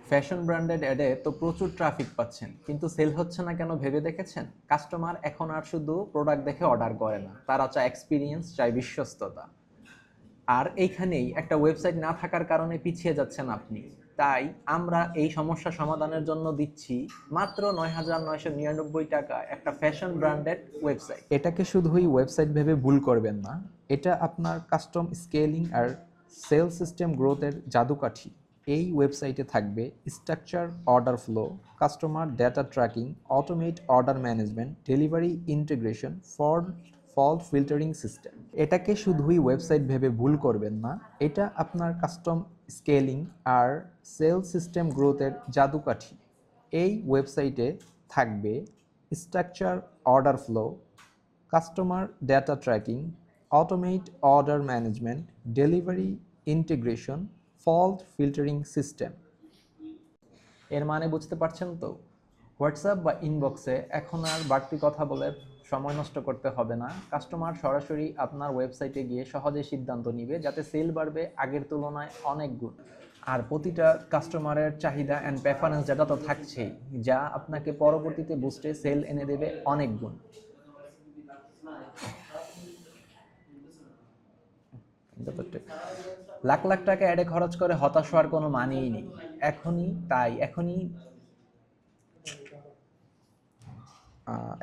Fashion branded অ্যাডে তো প্রচুর traffic পাচ্ছেন, কিন্তু সেল হচ্ছে না কেন ভেবে দেখেছেন? কাস্টমার এখন আর শুধু প্রোডাক্ট দেখে অর্ডার করে না, তারা চায় এক্সপিরিয়েন্স, চায় বিশ্বস্ততা। আর এইখানেই একটা ওয়েবসাইট না থাকার কারণে পিছিয়ে যাচ্ছেন আপনি। তাই আমরা এই সমস্যা সমাধানের জন্য দিচ্ছি মাত্র ৯,৯৯৯ টাকা একটা ফ্যাশন ব্র্যান্ডেড ওয়েবসাইট। এটাকে শুধুই ওয়েবসাইট ভেবে ভুল করবেন না, এটা আপনার কাস্টম স্কেলিং আর সেল সিস্টেম গ্রোথের জাদুকাঠি। এই ওয়েবসাইটে থাকবে structure, order flow, customer data tracking, automate order management, delivery integration, fault filtering system. এটাকে শুধুই ওয়েবসাইট ভেবে ভুল করবেন না, এটা আপনার কাস্টম স্কেলিং আর সেল সিস্টেম গ্রোথের জাদুকাঠি। এই ওয়েবসাইটে থাকবে structure, order flow, customer data tracking, automate order management, delivery integration, fault filtering system. এর মানে বুঝতে পারছেন তো? হোয়াটসঅ্যাপ বা ইনবক্সে এখন আর বাড়তি কথা বলে সময় নষ্ট করতে হবে না। কাস্টমার সরাসরি আপনার ওয়েবসাইটে গিয়ে সহজে সিদ্ধান্ত নিবে, যাতে সেল বাড়বে আগের তুলনায় অনেক গুণ। আর প্রতিটা কাস্টমারের চাহিদা অ্যান্ড প্রেফারেন্স যেটা তো থাকছেই, যা আপনাকে পরবর্তীতে বুস্টে সেল এনে দেবে অনেক গুণ। লাখ লাখ টাকা অ্যাডে খরচ করে হতাশ হওয়ার কোনো মানেই নেই। এখনই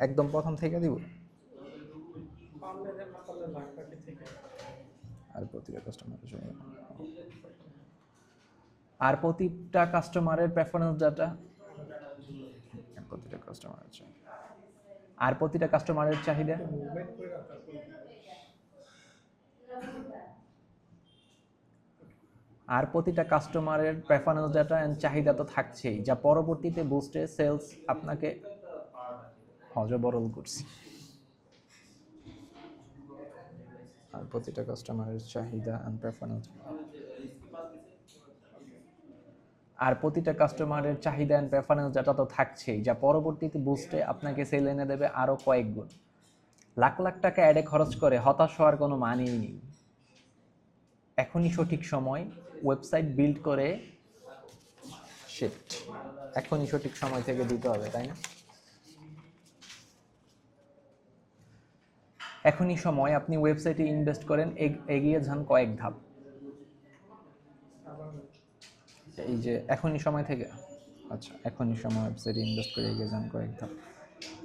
একদম প্রথম থেকে দিব। আর প্রতিটা কাস্টমারের জন্য আর প্রতিটা কাস্টমারের প্রেফারেন্স ডাটা প্রতিটা কাস্টমারের আর প্রতিটা কাস্টমারের চাহিদা আর প্রতিটা কাস্টমারের প্রেফারেন্স ডাটা এন্ড চাহিদা তো থাকছেই, যা পরবর্তীতে বুস্টে সেলস আপনাকে হজবরল করছি। আর প্রতিটা কাস্টমারের চাহিদা এন্ড প্রেফারেন্স আর প্রতিটা কাস্টমারের চাহিদা এন্ড প্রেফারেন্স ডাটা তো থাকছেই, যা পরবর্তীতে বুস্টে আপনাকে সেল এনে দেবে আরো কয়েক গুণ। লাখ লাখ টাকা অ্যাডে খরচ করে হতাশ হওয়ার কোনো মানেই নেই। এখনই সঠিক সময় ওয়েবসাইট বিল্ড করে এখনই সঠিক সময় থেকে দিতে হবে, তাই না? এখনই সময়, আপনি ওয়েবসাইটে ইনভেস্ট করেন, এগিয়ে যান কয়েক ধাপ। এই যে এখনই সময় থেকে এখনই সময় ওয়েবসাইটে ইনভেস্ট করে এগিয়ে যান কয়েক ধাপ।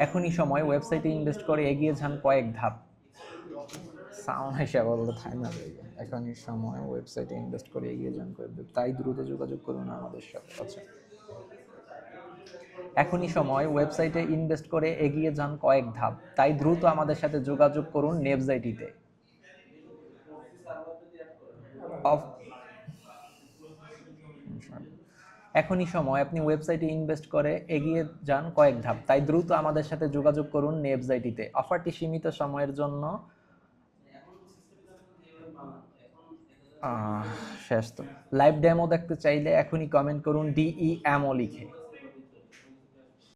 এখনই সময় ওয়েবসাইটে ইনভেস্ট করে এগিয়ে যান কয়েক ধাপ। সাউন্ড হিসাবে বলতে থাই না। এখনই সময় ওয়েবসাইটে ইনভেস্ট করে এগিয়ে যান কয়েক ধাপ, তাই দ্রুত যোগাযোগ করুন আমাদের সাথে। এখনই সময় ওয়েবসাইটে ইনভেস্ট করে এগিয়ে যান কয়েক ধাপ, তাই দ্রুত আমাদের সাথে যোগাযোগ করুন নেবজাইটিতে। এখনই সময়, আপনি ওয়েবসাইটে ইনভেস্ট করে এগিয়ে যান কয়েক ধাপ, তাই দ্রুত আমাদের সাথে যোগাযোগ করুন নেবজাইটিতে। অফারটি সীমিত সময়ের জন্য। শেষ তো। লাইভ ডেমো দেখতে চাইলে এখনই কমেন্ট করুন DEMO লিখে।